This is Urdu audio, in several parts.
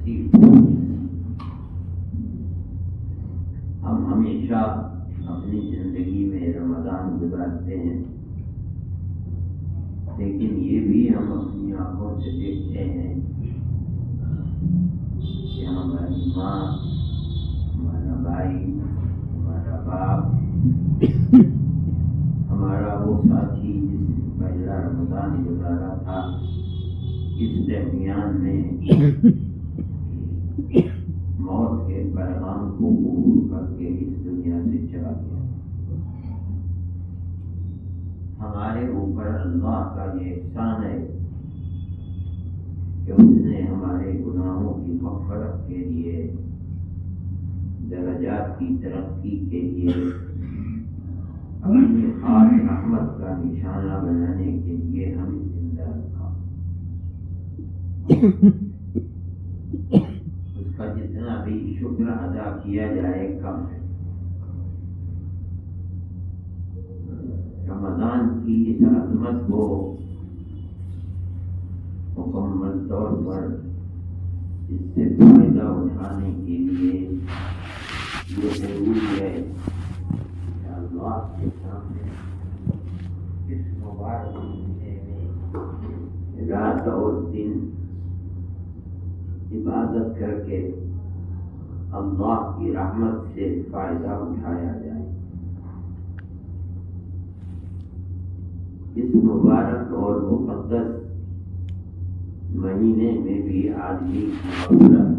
تشریف ہم ہمیشہ اپنی زندگی میں رمضان گزارتے ہیں، لیکن یہ بھی ہم اپنی آنکھوں سے دیکھتے ہیں کہ ہماری ماں، ہمارا بھائی، ہمارا باپ، ہمارا وہ ساتھی جس نے پہلا رمضان گزارا تھا، اس درمیان میں موت کے پیغام کو قبول کر کے اس دنیا سے چلا گیا۔ ہمارے اوپر اللہ کا یہ احسان ہے کہ اس نے ہمارے گناہوں کی مغفرت کے لیے، درجات کی ترقی کے لیے، اپنی خاص رحمت کا نشانہ بنانے کے لیے ہمیں زندہ رکھا۔ اس کا جتنا بھی شکر ادا کیا جائے کم ہے۔ رمضان کی اس عظمت کو مکمل طور پر اس سے فائدہ اٹھانے کے لیے یہ ضروری ہے کہ اللہ کے سامنے اس مبارک مہینے میں رات اور دن عبادت کر کے اللہ کی رحمت سے فائدہ اٹھایا جائے۔ اس مبارک اور مقدس مہینے میں بھی آدمی کی غفلت،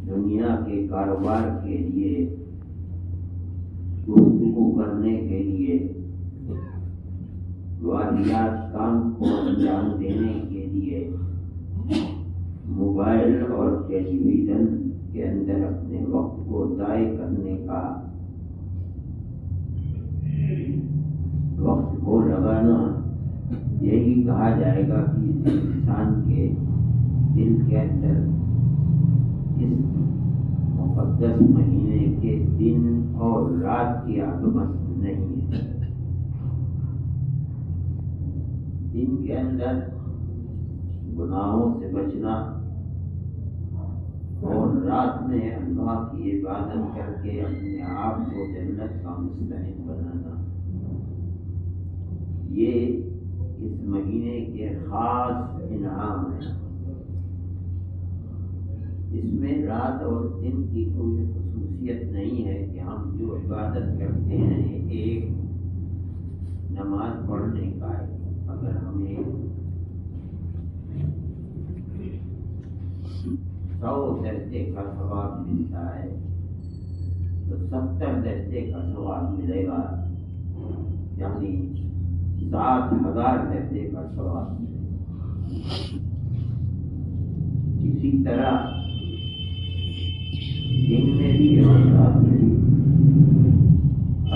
دنیا کے کاروبار کے لیے، گفتگو کرنے کے لیے، واجبات کام کو انجام دینے کے لیے موبائل اور ٹیلی ویژن کے اندر اپنے وقت کو ضائع کرنے کا، وقت کو لگانا، یہی کہا جائے گا کہ اس انسان کے دل کے اندر اس مقدس مہینے کے دن اور رات کی عظمت نہیں ہے۔ دن کے اندر گناہوں سے بچنا اور رات میں اللہ کی عبادت کر کے اپنے آپ کو جنت کا مستحق بنانا، یہ اس مہینے کے خاص انعام ہے۔ اس میں رات اور دن کی کوئی خصوصیت نہیں ہے کہ ہم جو عبادت کرتے ہیں ایک نماز پڑھنے کا ہے، اگر ہمیں 100 درجے کا ثواب ملتا ہے تو 70 درجے کا ثواب ملے گا، یعنی 60,000 درجے کا ثواب ملے گا۔ اسی طرح دن میں بھی اور رات میں بھی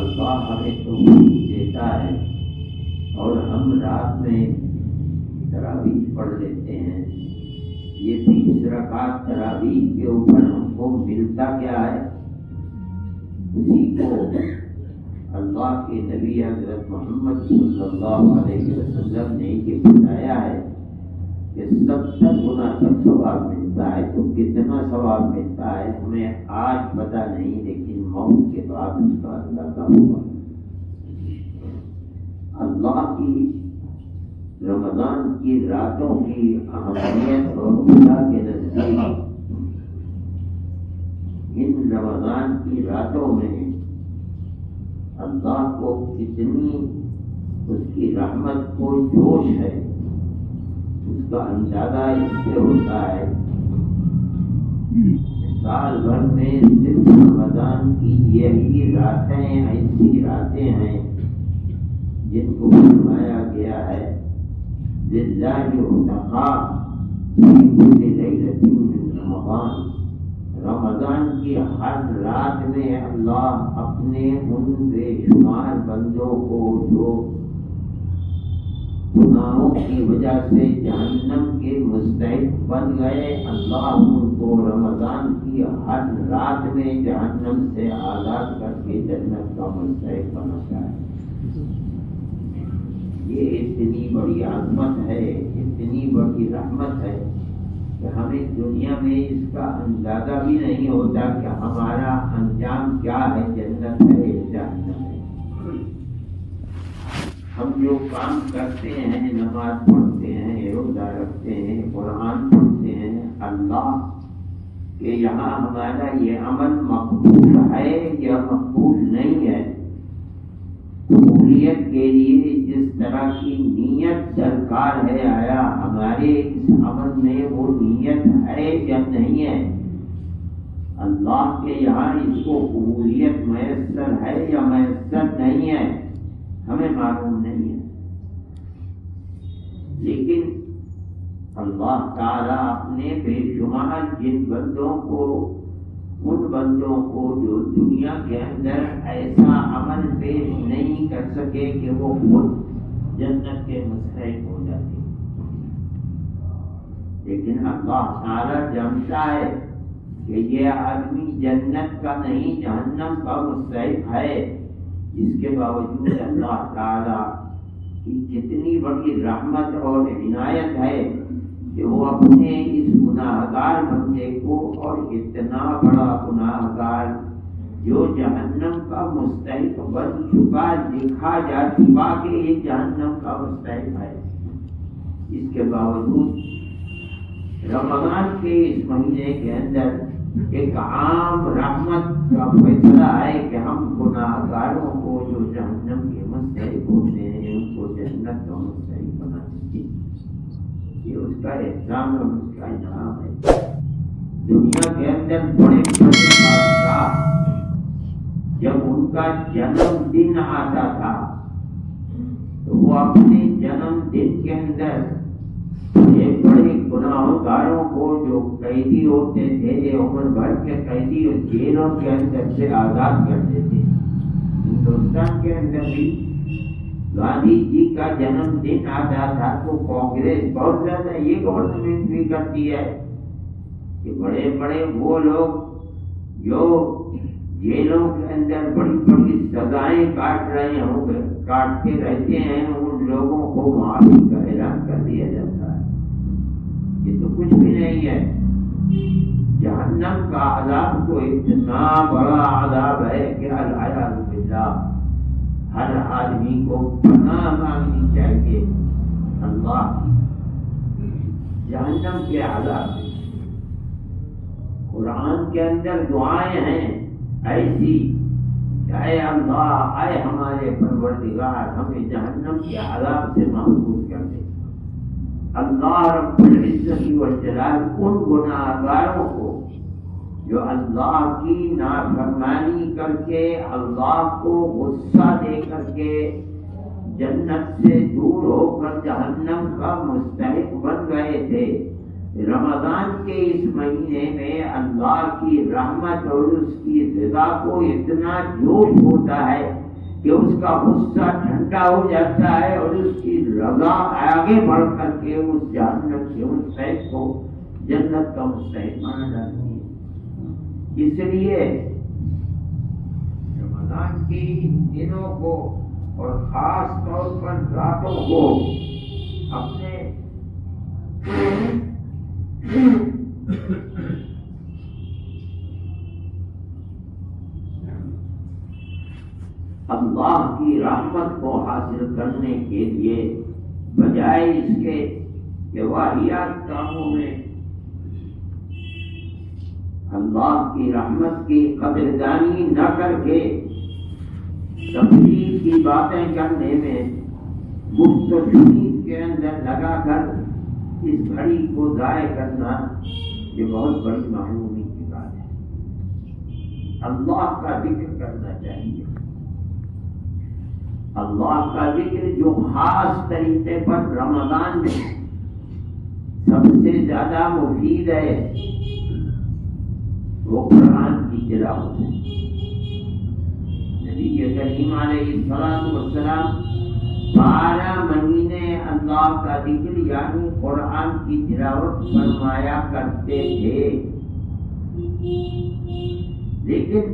اللہ ہمیں توفیق دیتا ہے اور ہم رات میں تراویح پڑھ لیتے ہیں۔ یہ 30 رکعات تراویح کے اوپر ہم کو ملتا کیا ہے؟ اسی کو اللہ کے نبی حضرت محمد صلی اللہ علیہ وسلم نے یہ بتایا ہے کہ 70 گنا تک ثواب ملتا ہے۔ تو کتنا ثواب ملتا ہے ہمیں آج پتہ نہیں، لیکن موت کے بعد اس کا اندازہ ہوگا۔ اللہ کی رمضان کی راتوں کی اہمیت اور خدا کے نزدیک ان رمضان کی راتوں میں اللہ کو کتنی اس کی رحمت کو جوش ہے، اس کا اندازہ اس سے ہوتا ہے۔ سال بھر میں صرف رمضان کی یہی راتیں ایسی راتیں ہیں جن کو فرمایا گیا ہے للہ عتقاء فی کل لیلۃ من رمضان۔ رمضان کی ہر رات میں اللہ اپنے ان بے شمار بندوں کو جو گناہوں کی وجہ سے جہنم کے مستحق بن گئے، اللہ ان کو رمضان کی ہر رات میں جہنم سے آزاد کر کے جنت کا مستحق بناتا ہے۔ یہ اتنی بڑی عظمت ہے، اتنی بڑی رحمت ہے کہ ہمیں دنیا میں اس کا اندازہ بھی نہیں ہوتا کہ ہمارا انجام کیا ہے، جنت ہے یا جہنم ہے۔ ہم جو کام کرتے ہیں، نماز پڑھتے ہیں، روزہ رکھتے ہیں، قرآن پڑھتے ہیں، اللہ کہ یہاں ہمارا یہ عمل مقبول ہے یا مقبول نہیں ہے۔ قبولیت کے لیے جس طرح کی نیت درکار ہے، آیا ہمارے اس عمل میں وہ نیت ہے یا نہیں ہے؟ اللہ کے یہاں اس کو قبولیت میسر ہے یا میسر نہیں ہے، ہمیں معلوم نہیں ہے۔ لیکن اللہ تعالیٰ اپنے بے شمار جن بندوں کو، ان بندوں کو جو دنیا کے اندر ایسا عمل پیش نہیں کر سکے کہ وہ خود جنت کے مستحق ہو جاتے، لیکن اللہ تعالیٰ جانتا ہے کہ یہ آدمی جنت کا نہیں جہنم کا مستحق ہے۔ اس کے باوجود اللہ تعالیٰ کی کتنی بڑی رحمت اور عنایت ہے کہ وہ اپنے اس گناہگار بندے کو، اور اتنا بڑا گناہگار جو جہنم کا مستحق بن چکا، دکھا جا چکا کہ یہ جہنم کا مستحق ہے، اس کے باوجود رمضان کے اس مہینے کے اندر ایک عام رحمت کا فیصلہ ہے کہ ہم گناہگاروں کو جو جہنم کے مستحق ہوتے ہیں ان کو جنت کا مستحق بنا دیتے ہیں۔ یہ اس کا احسان اور اس کا انعام ہے۔ دنیا کے اندر بڑے بڑے بادشاہ جب ان کا جنم دن آتا تھا تو وہ اپنے جنم دن کے اندر ایک بڑے گناہگاروں کو جو قیدی ہوتے تھے، عمر بھر کے قیدی جیلوں کے اندر سے آزاد کرتے تھے۔ ہندوستان کے اندر بھی گاندھی جی کا جنم دن آتا تھا تو کانگریس بہت زیادہ یہ گورنمنٹ بھی کرتی ہے کہ بڑے بڑے وہ لوگ جو جیلوں کے اندر بڑی بڑی سزائیں کاٹتے رہتے ہیں، ان لوگوں کو معافی کا اعلان کر دیا جاتا ہے۔ یہ تو کچھ بھی نہیں ہے۔ جہنم کا عذاب تو اتنا بڑا عذاب ہے کہ العیاذ باللہ ہر آدمی کو پناہ مانگنی چاہیے اللہ کی جہنم کے عذاب سے۔ قرآن کے اندر دعائیں ہیں ایسی کہ اے اللہ، اے ہمارے پروردگار، ہمیں جہنم کے عذاب سے محفوظ کر دے۔ اللہ رب العزت والجلال ان گناہگاروں کو جو اللہ کی نافرمانی کر کے، اللہ کو غصہ دے کر کے، جنت سے دور ہو کر جہنم کا مستحق بن گئے تھے، رمضان کے اس مہینے میں اللہ کی رحمت اور اس کی رضا کو اتنا جوش ہوتا ہے کہ اس کا غصہ ٹھنڈا ہو جاتا ہے اور اس کی رضا آگے بڑھ کر کے اس جہنم کے مستحق کو جنت کا مستحق مانا جاتی ہے۔ اس لیے رمضان کی ان دنوں کو اور خاص طور پر راتوں کو اپنے اللہ کی رحمت کو حاصل کرنے کے لیے بجائے اس کے کہ واہیات کاموں میں اللہ کی رحمت کی قدردانی نہ کر کے تفصیل کی باتیں کرنے میں گفت و شنید کے اندر لگا کر اس گھڑی کو ضائع کرنا، یہ بہت بڑی معلومی کی بات ہے۔ اللہ کا ذکر کرنا چاہیے، اللہ کا ذکر جو خاص طریقے پر رمضان میں سب سے زیادہ مفید ہے وہ قرآن کی تلاوت ہے۔ نبی کریم علیہ الصلوۃ والسلام 12 مہینے اللہ کا ذکر یعنی قرآن کی تلاوت فرمایا کرتے تھے، لیکن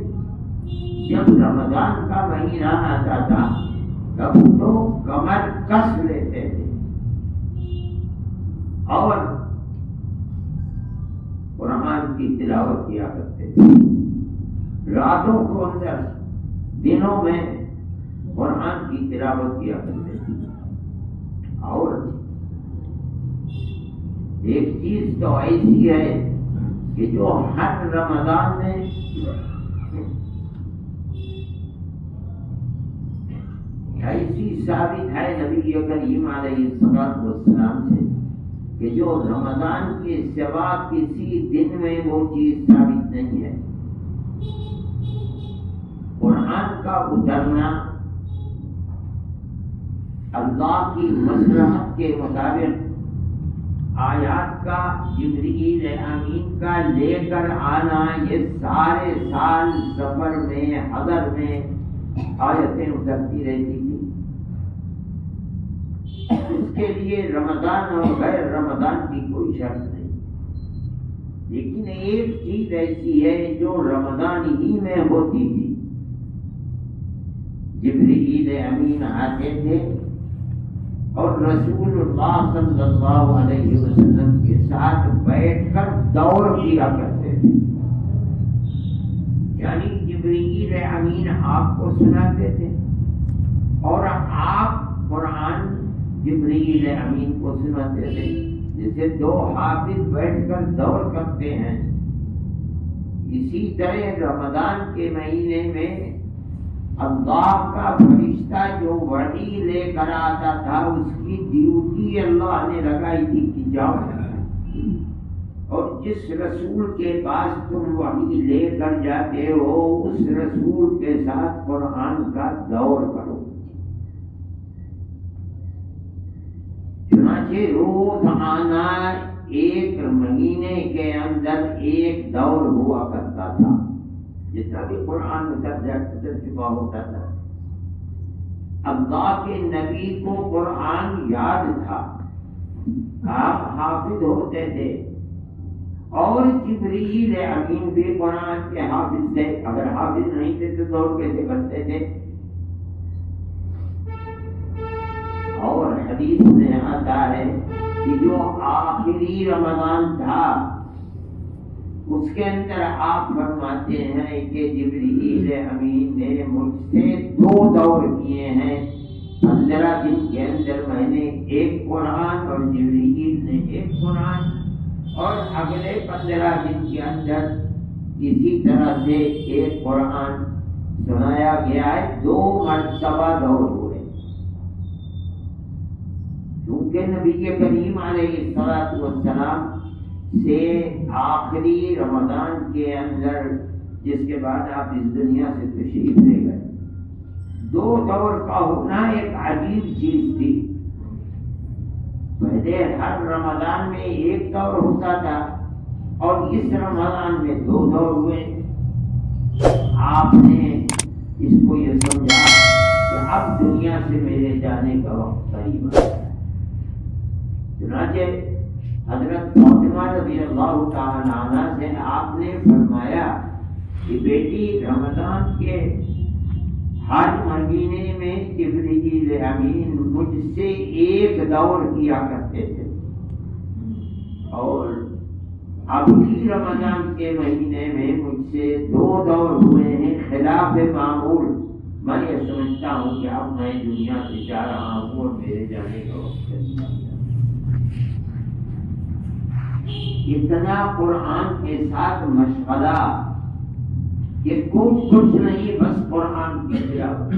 جب رمضان کا مہینہ آتا تھا تب تو کمر کس لیتے تھے اور کی تلاوت کیا کرتے تھے، راتوں کو اندر دنوں میں قرآن کی تلاوت کیا کرتے تھے۔ اور ایک چیز تو ایسی ہے کہ جو ہر رمضان میں ایسی ثابت ہے نبی کریم علیہ السلام سے کہ جو رمضان کے سوا کسی دن میں وہ چیز ثابت نہیں ہے۔ قرآن کا اترنا اللہ کی مصلحت کے مطابق، آیات کا جبرائیل امین کا لے کر آنا، یہ سارے سال سفر میں حضر میں آیتیں اترتی رہتی تھی۔ اس کے لیے رمضان اور غیر رمضان کی کوئی شرط نہیں، لیکن ایک چیز ایسی ہے جو رمضان ہی میں ہوتی تھی۔ جبرائیل امین آتے تھے اور رسول اللہ صلی اللہ علیہ وسلم کے ساتھ بیٹھ کر دور کیا کرتے تھے، یعنی جبرائیل امین آپ کو سناتے تھے اور آپ قرآن جبرائیل امین کو سناتے تھے، جسے دو حافظ بیٹھ کر دور کرتے ہیں۔ اسی طرح رمضان کے مہینے میں اللہ کا فرشتہ جو وحی لے کر آتا تھا، اس کی ڈیوٹی اللہ نے لگائی تھی کہ جاؤ، اور جس رسول کے پاس تم وحی لے کر جاتے ہو اس رسول کے ساتھ قرآن کا دور کرو۔ چنانچہ روز آنا ایک مہینے کے اندر ایک دور ہوا کرتا تھا، جتنا بھی قرآن اتر چکا ہوتا تھا۔ اللہ کے نبی کو قرآن یاد تھا، آپ حافظ ہوتے تھے، اور جبرائیل امین بھی قرآن کے حافظ تھے۔ اگر حافظ نہیں تھے تو دور کیسے کرتے تھے؟ اور حدیث میں آتا ہے کہ جو آخری رمضان تھا اس کے اندر آپ فرماتے ہیں کہ جبرائیل امین نے مجھ سے 2 دور کیے ہیں، 15 دن کے اندر میں نے ایک قرآن اور جبرائیل نے ایک قرآن، اور اگلے 15 دن کے اندر اسی طرح سے ایک قرآن سنایا گیا ہے۔ 2 مرتبہ دور ہوئے، کیونکہ نبی کریم علیہ السلام سے آخری رمضان کے اندر، جس کے بعد آپ اس دنیا سے تشریف لے گئے، 2 دور کا ہونا ایک عجیب چیز تھی۔ پہلے ہر رمضان میں ایک دور ہوتا تھا اور اس رمضان میں 2 دور ہوئے۔ آپ نے اس کو یہ سمجھا کہ اب دنیا سے میرے جانے کا وقت قریب آ گیا۔ چنانچہ حضرت فاطمہ رضی اللہ تعالی عنہ سے آپ نے فرمایا کہ بیٹی، رمضان کے ہر مہینے میں جبرائیل امین مجھ سے ایک دور کیا کرتے تھے، اور ابھی رمضان کے مہینے میں مجھ سے 2 دور ہوئے ہیں، خلاف معمول۔ میں یہ سمجھتا ہوں کہ اب میں دنیا سے جا رہا ہوں اور میرے جانے کا وقت قریب آ گیا۔ اتنا قرآن کے ساتھ مشغلہ کہ کچھ نہیں، بس قرآن کی تلاوت۔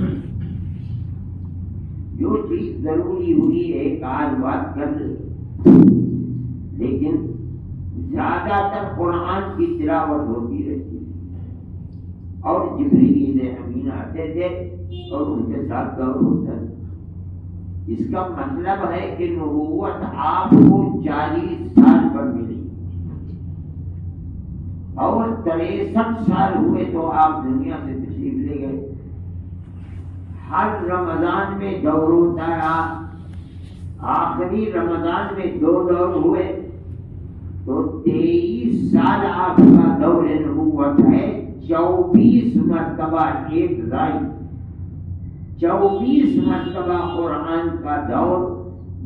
جو چیز ضروری ہوئی ایک آدھ بات کر لی، لیکن زیادہ تر قرآن کی تلاوت ہوتی رہتی ہے، اور جبرائیل امین آتے تھے اور ان کے ساتھ دور ہوتا ہے۔ اس کا مطلب ہے کہ نبوت آپ کو 40 سال پر ملی، اور 63 سال ہوئے تو آپ دنیا سے تشریف لے گئے۔ ہر رمضان میں دور ہوتا رہا، آخری رمضان میں 2 دور ہوئے، تو 23 سال آپ کا دور نبوت ہے۔ 24 مرتبہ ایک زائد، 24 مرتبہ قرآن کا دور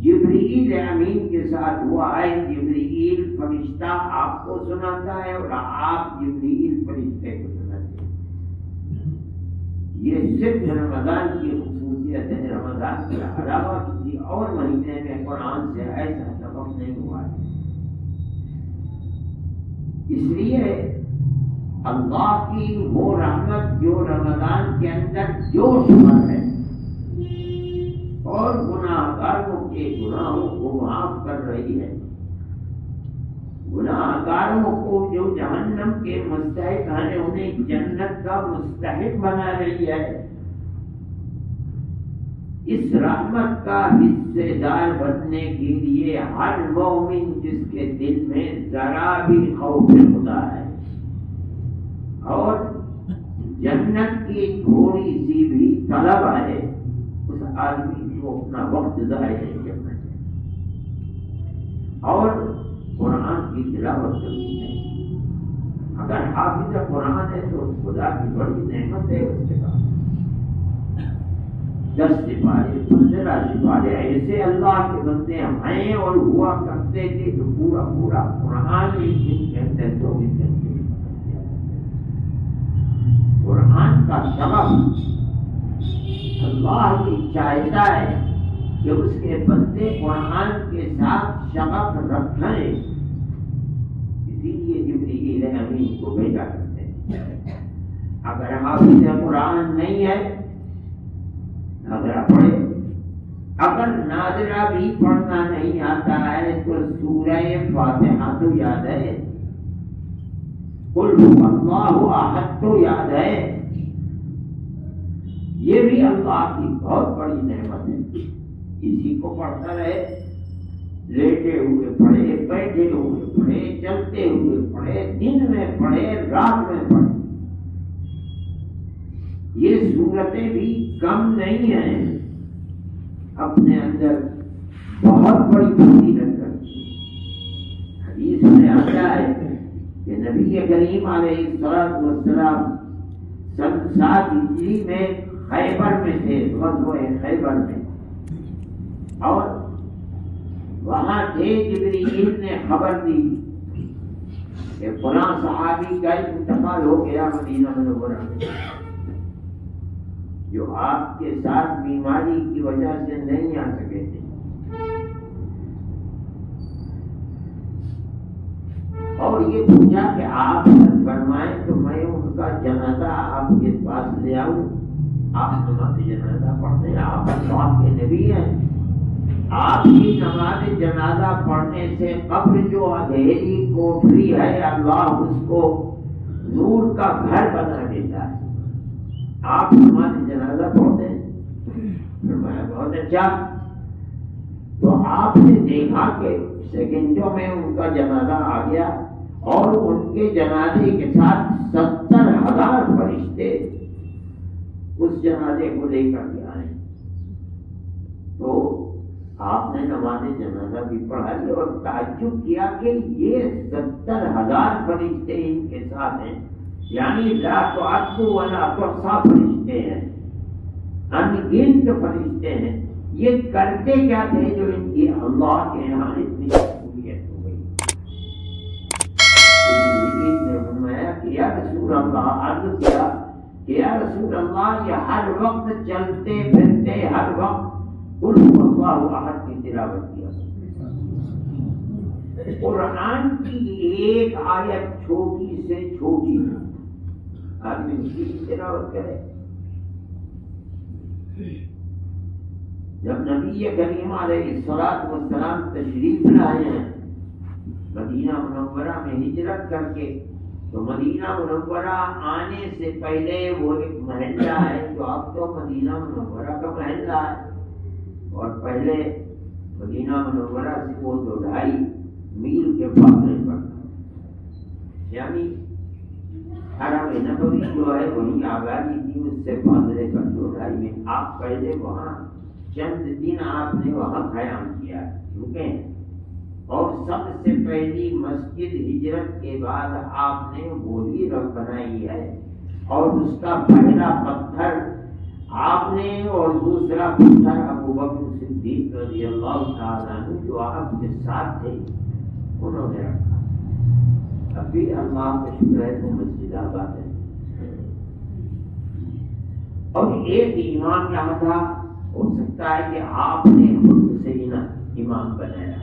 جبرائیل امین کے ساتھ ہوا ہے، جبرائیل فرشتہ آپ کو سناتا ہے اور آپ جبرائیل فرشتے کو سناتے ہیں۔ یہ صرف رمضان کی خصوصیت ہے، رمضان کے علاوہ کسی اور مہینے میں قرآن سے ایسا سبق نہیں ہوا ہے۔ اس لیے اللہ کی وہ رحمت جو رمضان کے اندر جوش بھر ہے اور گناہ گاروں کے گناہوں کو معاف کر رہی ہے، گناہ گاروں کو جو جہنم کے مستحق ہیں انہیں جنت کا مستحق بنا رہی ہے، اس رحمت کا حصے دار بننے کے لیے ہر مومن جس کے دل میں ذرا بھی خوف خدا ہے اور جنت کی تھوڑی سی بھی طلب ہے، اس آدمی کو اپنا وقت ضائع نہیں کرنا چاہیے اور قرآن کی تلاوت کرنی ہے۔ اگر حافظ قرآن ہے تو خدا کی بڑی نعمت ہے، اس کے بعد 10 سپارے 15 سپارے ایسے اللہ کے بندے ہیں اور ہوا کرتے تھے تو پورا قرآن ایک دن کے اندر 24 گھنٹے قرآن کا سبب اللہ کی چاہتا ہے کہ اس کے بندے قرآن کے ساتھ شغف رکھیں، اسی لیے جبرائیل امین کو بھیجا کرتے ہیں۔ اگر حافظ قرآن نہیں ہے ناظرہ پڑھے، اگر ناظرہ بھی پڑھنا نہیں آتا ہے تو سورہ فاتحہ تو یاد ہے، قل هو اللہ احد تو یاد ہے، یہ بھی اللہ کی بہت بڑی نعمت ہے۔ اسی کو پڑھتا رہے، لیٹے ہوئے پڑھے، بیٹھے ہوئے پڑھے، چلتے ہوئے پڑھے، دن میں پڑھے، رات میں پڑھے، یہ صورتیں بھی کم نہیں ہیں، اپنے اندر بہت بڑی فضیلت رکھتی ہیں۔ حدیث میں آتا ہے کہ نبی کریم علیہ السلام سن 7 ہجری میں خیبر میں تھے، غزوہ خیبر میں، اور وہاں تھے، جبرائیل نے خبر دی کہ فلاں صحابی کا انتقال ہو گیا مدینہ منورہ میں، جو آپ کے ساتھ بیماری کی وجہ سے نہیں آ سکے تھے، اور یہ پوچھا کہ آپ فرمائیں تو میں ان کا جنازہ آپ کے پاس لے آؤں، آپ نماز جنازہ پڑھتے، آپ اللہ کے نبی ہیں، آپ کی نماز جنازہ پڑھنے سے قبر جو اندھیری کوٹری ہے اللہ اس کو نور کا گھر بنا دیتا ہے، آپ نماز جنازہ پڑھتے ہیں؟ فرمایا بہت اچھا۔ تو آپ نے دیکھا کہ سیکنڈوں میں ان کا جنازہ آ گیا اور ان کے جنازے کے ساتھ 70,000 فرشتے اس جنازے کو لے کر کے آئے، تو آپ نے نماز جنازہ بھی پڑھائی اور تعجب کیا کہ یہ 70,000 فرشتے ان کے ساتھ ہیں، یعنی لا تعد ولا تحصى فرشتے ہیں، ان گنت فرشتے ہیں، یہ کرتے کیا تھے جو ان کی اللہ کے یہاں اتنی قبولیت ہو گئی؟ نے فرمایا کہ یا رسول اللہ، عرض کیا کہ یا رسول اللہ یہ ہر وقت چلتے پھرتے ہر وقت قل هو اللہ احد کی تلاوت کیا، قرآن کی ایک آیت چھوٹی سے چھوٹی آدمی اس کی تلاوت کرے۔ جب نبی کریم علیہ السلام تشریف لائے ہیں مدینہ منورہ میں ہجرت کر کے، تو مدینہ منورہ آنے سے پہلے وہ ایک محلہ ہے جو اب تو مدینہ منورہ کا محلہ ہے، اور پہلے مدینہ منورہ سے وہ 2.5 میل کے فاصلے پر تھا، یعنی حرم نبوی جو ہے وہی آبادی تھی، اس سے فاصلے پر 2.5 میل۔ آپ پہلے وہاں چند دن آپ نے وہاں قیام کیا، رکے، اور سب سے پہلی مسجد ہجرت کے بعد آپ نے وہی بنائی ہے، اور اس کا پہلا پتھر آپ نے اور دوسرا پتھر ابو بکر صدیق صدیق رضی اللہ تعالیٰ عنہ جو آپ کے ساتھ تھے انہوں نے رکھا. ابھی اللہ کا شکر ہے تو مسجد آباد ہے. اور ایک امام یہاں تھا، ہو سکتا ہے کہ آپ نے خود سے ہی نا امام بنایا.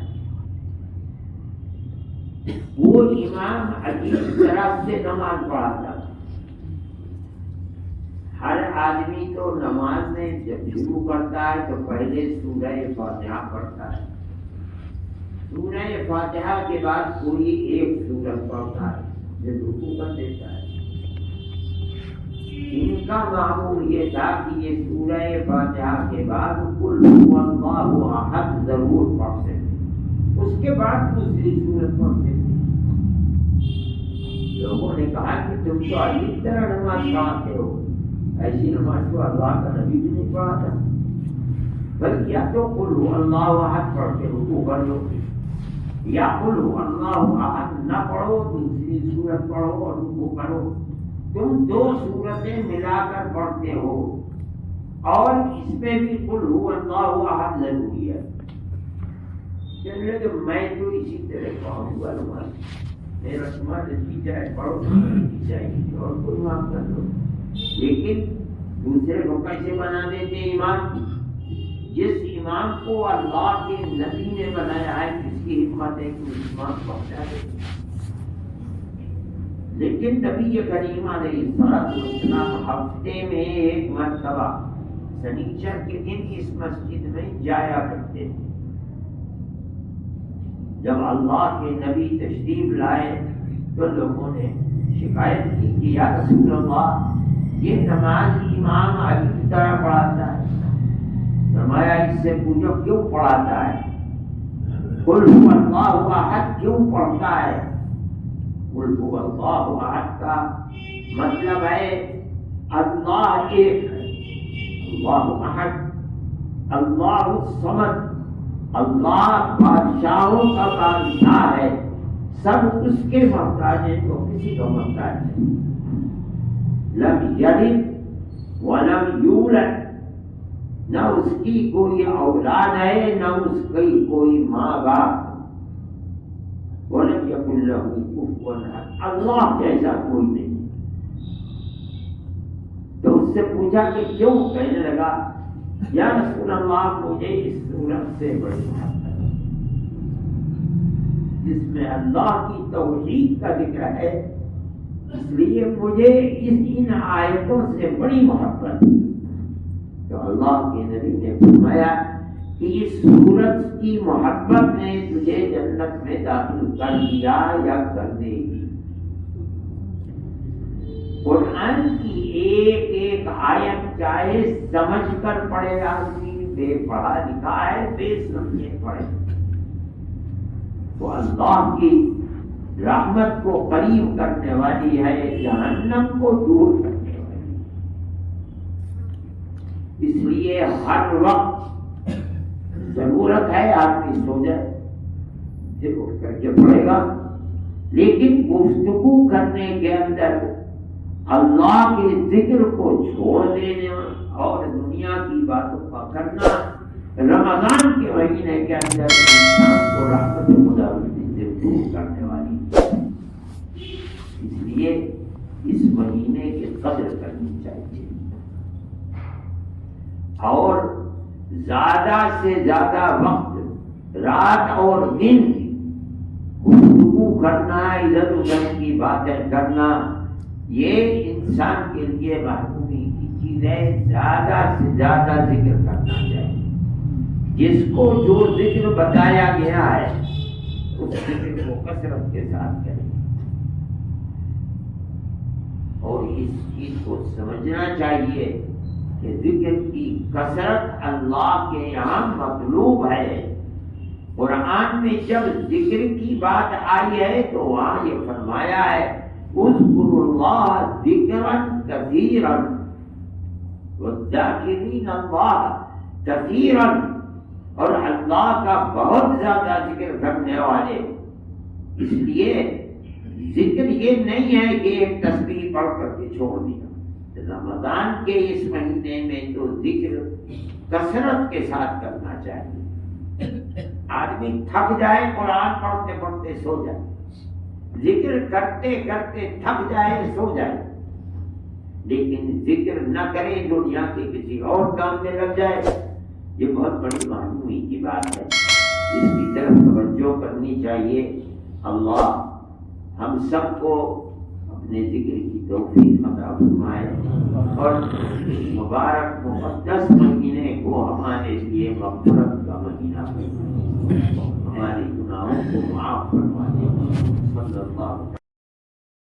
وہ امام عجیب طرح سے نماز پڑھاتا. ہر آدمی تو نماز میں جب شروع کرتا ہے تو پہلے سورہ فاتحہ پڑھتا ہے. سورہ فاتحہ کے بعد کوئی ایک سورت پڑھتا ہے جو رکوع کر دیتا ہے. ان کا معمول یہ تھا کہ یہ سورہ فاتحہ کے بعد قل هو اللہ احد ضرور پڑھتے تھے، اس کے بعد دوسری سورت پڑھتے تھے. لوگوں نے کہا کہ تم تو عجیب طرح نماز پڑھاتے ہو، ایسی نماز کو اللہ کا نبی بھی نہیں پڑھا تھا. بلکہ یا تو قل هو اللہ احد پڑھ کے رکوع کر لو، یا قل هو اللہ احد نہ پڑھو، دوسری سورت پڑھو اور رکوع کرو. تم دو صورتیں ملا کر پڑھتے ہو اور اس میں بھی قل هو اللہ احد ضروری ہے. چلے کہ میں تو اسی طرح پڑھوں گا نماز، میرا تمہارا نتیجہ ہے پڑھو چاہیے اور کوئی معاف کر دو. لیکن دوسرے کو کیسے بنا دیتے امام؟ جس امام کو اللہ کے نبی نے بنایا ہے کس کی حکمت ہے کہ اس امام پہنچا دے. لیکن نبی کریم علیہ السلام ہفتے میں ایک مرتبہ سنیچر کے دن اس مسجد میں جایا کرتے تھے. جب اللہ کے نبی تشریف لائے تو لوگوں نے شکایت کی کہ یا رسول اللہ یہ نماز امام عجیب طرح پڑھاتا ہے. فرمایا اس سے پوچھو کیوں پڑھاتا ہے؟ قل هو اللہ احد کیوں پڑھتا ہے؟ قل هو اللہ احد کا مطلب ہے اللہ ایک ہے، اللہ احد، اللہ الصمد. اللہ بادشاہوں کا بادشاہ ہے، سب اس کے محتاج ہیں، تو کسی کا محتاج نہیں. لم یلد ولم یولد، نہ اس کی کوئی اولاد ہے نہ اس کی کوئی ماں باپ. ولم یکن لہ کفوا احد، اللہ جیسا کوئی نہیں. تو اس سے پوچھا کہ کیوں؟ کہنے لگا یا رسول اللہ مجھے اس صورت سے بڑی محبت ہے جس میں اللہ کی توحید کا ذکر ہے، اس لیے مجھے ان آیتوں سے بڑی محبت. تو اللہ کے نبی نے فرمایا کہ اس صورت کی محبت نے تجھے جنت میں داخل کر دیا یا کر دے گی. قرآن کی ایک ایک آیت چاہے سمجھ کر پڑھے آدمی، بے پڑھا لکھا ہے بے سمجھے پڑھے، تو اللہ کی رحمت کو قریب کرنے والی ہے، جہنم کو دور کرنے والی. اس لیے ہر وقت ضرورت ہے آدمی سو جائے، پھر اٹھ کر کے پڑھے گا، لیکن گفتگو کرنے کے اندر اللہ کے ذکر کو چھوڑ دینا اور دنیا کی باتوں کا کرنا رمضان کے مہینے کے اندر انسان کو رحمت خدا سے دور کرنے والی. اس لیے اس مہینے کی قدر کرنی چاہیے اور زیادہ سے زیادہ وقت رات اور دن گفتگو کرنا، ادھر ادھر کی باتیں کرنا، یہ انسان کے لیے محرومی کی چیز ہے. زیادہ سے زیادہ ذکر کرنا چاہیے. جس کو جو ذکر بتایا گیا ہے اس ذکر کو کثرت کے ساتھ کریں اور اس چیز کو سمجھنا چاہیے کہ ذکر کی کثرت اللہ کے یہاں مطلوب ہے. قرآن میں جب ذکر کی بات آئی ہے تو وہاں یہ فرمایا ہے اذکروا اللہ ذکرا کثیرا والذاکرین اللہ کثیرا، اور اللہ کا بہت زیادہ ذکر کرنے والے. اس لیے ذکر یہ نہیں ہے کہ ایک تسبیح پڑھ کر کے چھوڑ دیا، رمضان کے اس مہینے میں تو ذکر کثرت کے ساتھ کرنا چاہیے. آدمی تھک جائے قرآن پڑھتے پڑھتے سو جائے، ذکر کرتے کرتے تھک جائے سو جائے، لیکن ذکر نہ کرے دنیا کے کسی اور کام میں لگ جائے، یہ بہت بڑی معلومی کی بات ہے. اس کی طرف توجہ کرنی چاہیے. اللہ ہم سب کو اپنے ذکر کی توفیق عطا فرمائے اور مبارک مقدس مہینے کو ہمارے لیے مغفرت کا مہینہ بنائے، ہمارے گناہوں کو معاف فرما دے. صلی اللہ علیہ وسلم.